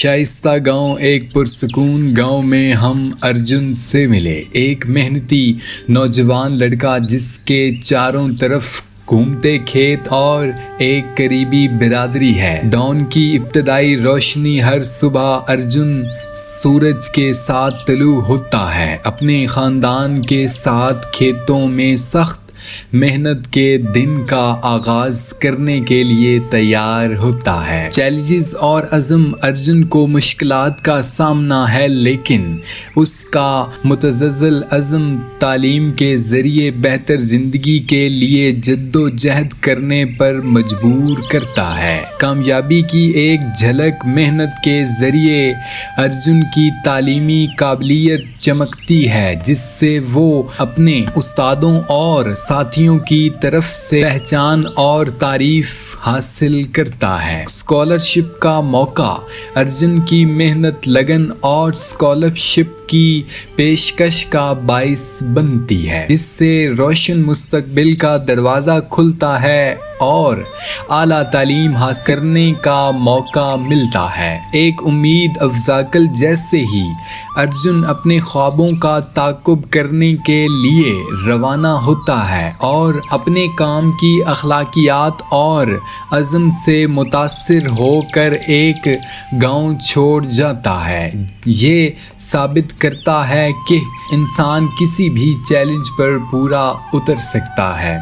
شائستہ گاؤں ایک پرسکون گاؤں میں ہم ارجن سے ملے، ایک محنتی نوجوان لڑکا جس کے چاروں طرف گھومتے کھیت اور ایک قریبی برادری ہے۔ ڈان کی ابتدائی روشنی ہر صبح ارجن سورج کے ساتھ طلوع ہوتا ہے، اپنے خاندان کے ساتھ کھیتوں میں سخت محنت کے دن کا آغاز کرنے کے لیے تیار ہوتا ہے۔ چیلنجز اور عزم ارجن کو مشکلات کا سامنا ہے، لیکن اس کا متزلزل عزم تعلیم کے ذریعے بہتر زندگی کے لیے جدوجہد کرنے پر مجبور کرتا ہے۔ کامیابی کی ایک جھلک محنت کے ذریعے ارجن کی تعلیمی قابلیت چمکتی ہے، جس سے وہ اپنے استادوں اور ساتھیوں کی طرف سے پہچان اور تعریف حاصل کرتا ہے۔ اسکالرشپ کا موقع ارجن کی محنت، لگن اور اسکالرشپ کی پیشکش کا باعث بنتی ہے، جس سے روشن مستقبل کا دروازہ کھلتا ہے اور اعلیٰ تعلیم حاصل کرنے کا موقع ملتا ہے۔ ایک امید افزا کل جیسے ہی ارجن اپنے خوابوں کا تعاقب کرنے کے لیے روانہ ہوتا ہے اور اپنے کام کی اخلاقیات اور عزم سے متاثر ہو کر ایک گاؤں چھوڑ جاتا ہے، یہ ثابت کرتا ہے کہ انسان کسی بھی چیلنج پر پورا اتر سکتا ہے۔